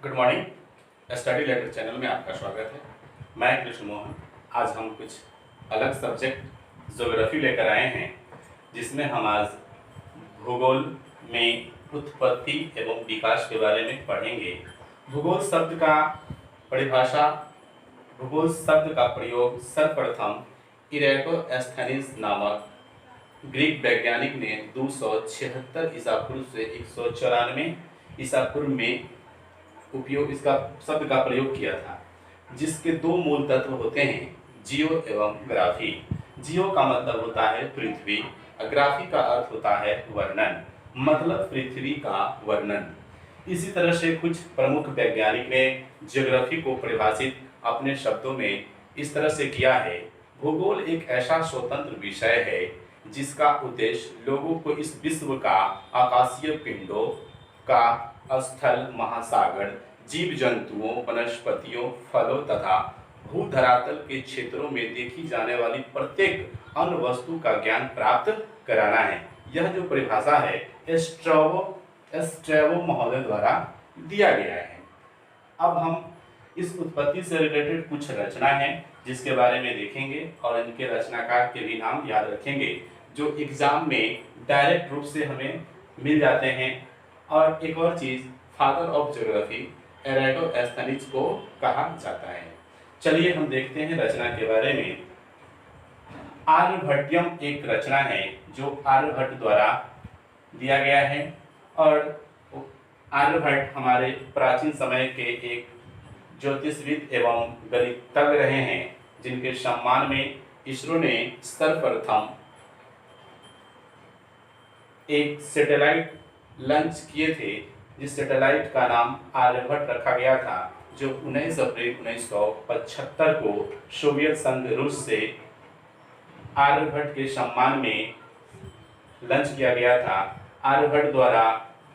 Good morning. Study letter channel में आपका स्वागत है। मैं कृष्ण मोहन। आज हम कुछ अलग सब्जेक्ट ज्योग्राफी लेकर आए हैं, जिसमें हम आज भूगोल में उत्पत्ति एवं विकास के बारे में पढ़ेंगे। भूगोल शब्द का परिभाषा भूगोल शब्द का प्रयोग सर्वप्रथम इरेटोस्थेनीज नामक ग्रीक वैज्ञानिक ने 276 ईसा पूर्व से 194 ईसा पूर्व में उपयोग इसका शब्द का प्रयोग किया था, जिसके दो मूल तत्व होते हैं, जियो एवं ग्राफी। जियो का मतलब होता है पृथ्वी, ग्राफी का अर्थ होता है वर्णन, मतलब पृथ्वी का वर्णन। इसी तरह से कुछ प्रमुख वैज्ञानिक ने ज्योग्राफी को परिभाषित अपने शब्दों में इस तरह से किया है। भूगोल एक ऐसा स्वतंत्र विषय है जिसका उद्देश्य लोगों को इस विश्व का आकाशीय पिंडों का स्थल, महासागर, जीव जंतुओं, वनस्पतियों, फलों तथा भूधरातल के क्षेत्रों में देखी जाने वाली प्रत्येक अन्य वस्तु का ज्ञान प्राप्त कराना है। यह जो परिभाषा है एस्ट्रेवो महोदय द्वारा दिया गया है। अब हम इस उत्पत्ति से रिलेटेड कुछ रचना है जिसके बारे में देखेंगे और इनके रचनाकार के भी नाम याद रखेंगे, जो एग्जाम में डायरेक्ट रूप से हमें मिल जाते हैं। और एक और चीज, फादर ऑफ ज्योग्राफी एरेटोस्थेनीज को कहा जाता है। चलिए हम देखते हैं रचना के बारे में। आर्यभट्टियम एक रचना है जो आर्यभट्ट द्वारा दिया गया है, और आर्यभट्ट हमारे प्राचीन समय के एक ज्योतिषविद एवं गणितज्ञ रहे हैं, जिनके सम्मान में इसरो ने सर्वप्रथम एक सैटेलाइट लॉन्च किए थे, जिस सैटेलाइट का नाम आर्यभट्ट रखा गया था, जो 19 अप्रैल 1975 को सोवियत संघ रूस से आर्यभट्ट के सम्मान में लॉन्च किया गया था। आर्यभट्ट द्वारा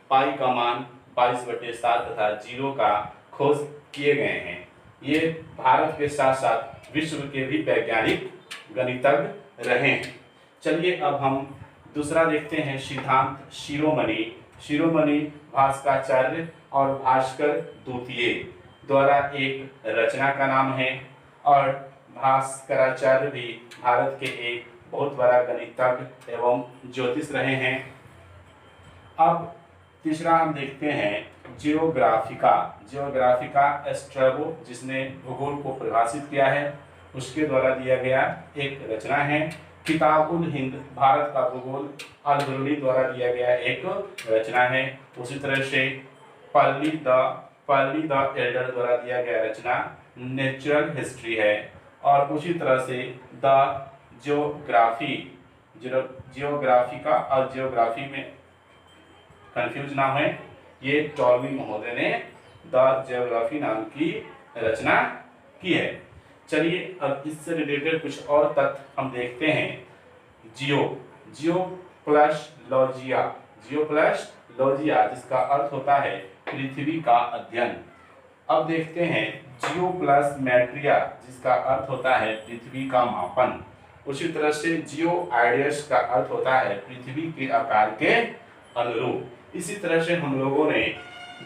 पाई का मान 22/7 तथा जीरो का खोज किए गए हैं। ये भारत के साथ साथ विश्व के भी वैज्ञानिक गणितज्ञ रहे हैं। चलिए अब हम दूसरा देखते हैं, सिद्धांत शिरोमणि। शिरोमणि भास्कराचार्य और भास्कर द्वितीय द्वारा एक रचना का नाम है, और भास्कराचार्य भी भारत के एक बहुत बड़ा गणितज्ञ एवं ज्योतिष रहे हैं। अब तीसरा हम देखते हैं जियोग्राफिका। जियोग्राफिका एस्ट्रेबो, जिसने भूगोल को परिभाषित किया है, उसके द्वारा दिया गया एक रचना है। किताबुल हिंद, भारत का भूगोल, अल-बिरुनी द्वारा दिया गया एक रचना है। उसी तरह से पर्ली द एल्डर द्वारा दिया गया रचना नेचुरल हिस्ट्री है। और उसी तरह से द जियोग्राफिका और जियोग्राफी में कंफ्यूज ना हो, ये टॉलमी महोदय ने द जियोग्राफी नाम की रचना की है। चलिए अब इससे रिलेटेड कुछ और तथ्य हम देखते हैं। जियो प्लस लॉजिया, जिसका अर्थ होता है पृथ्वी का अध्ययन। अब देखते हैं जियो प्लस मैट्रिया, जिसका अर्थ होता है पृथ्वी का मापन। उसी तरह से जियो आइडियस का अर्थ होता है पृथ्वी के आकार के अनुरूप। इसी तरह से हम लोगों ने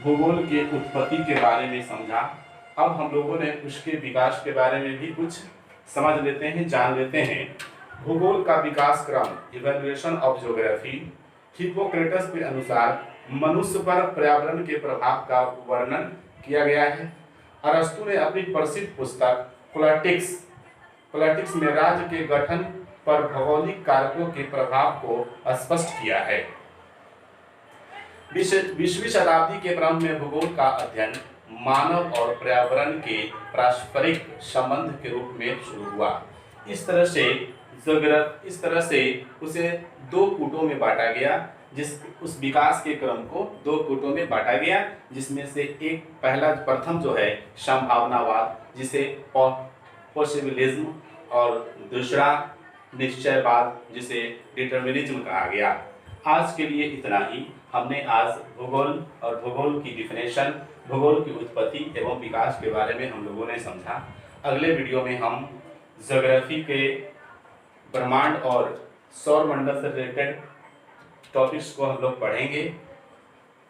भूगोल के उत्पत्ति के बारे में समझा। अब हम लोगों ने उसके विकास के बारे में भी कुछ समझ लेते हैं, जान लेते हैं। भूगोल का विकास क्रम, इवैल्यूएशन ऑफ ज्योग्राफी। हिप्पोक्रेटस के अनुसार मनुष्य पर पर्यावरण के प्रभाव का वर्णन किया गया है। अरस्तु ने अपनी प्रसिद्ध पुस्तक पोलिटिक्स में राज्य के गठन पर भौगोलिक कारकों के प्रभाव को स्पष्ट किया है। 20वीं शताब्दी के प्रारंभ में भूगोल का अध्ययन मानव और पर्यावरण के पारस्परिक संबंध के रूप में शुरू हुआ। इस तरह से उसे दो कूटों में बांटा गया, उस विकास के क्रम को दो कूटों में बांटा गया, जिसमें से एक प्रथम जो है संभावनावाद, जिसे पॉसिबिलिज्म, और दूसरा निश्चयवाद, जिसे डिटर्मिनिज्म कहा गया। आज के लिए इतना ही। हमने आज भूगोल की डिफिनेशन, भूगोल की उत्पत्ति एवं विकास के बारे में हम लोगों ने समझा। अगले वीडियो में हम ज्योग्राफी के ब्रह्मांड और सौर मंडल से रिलेटेड टॉपिक्स को हम लोग पढ़ेंगे।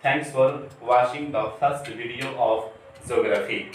Thanks for watching the first video of geography.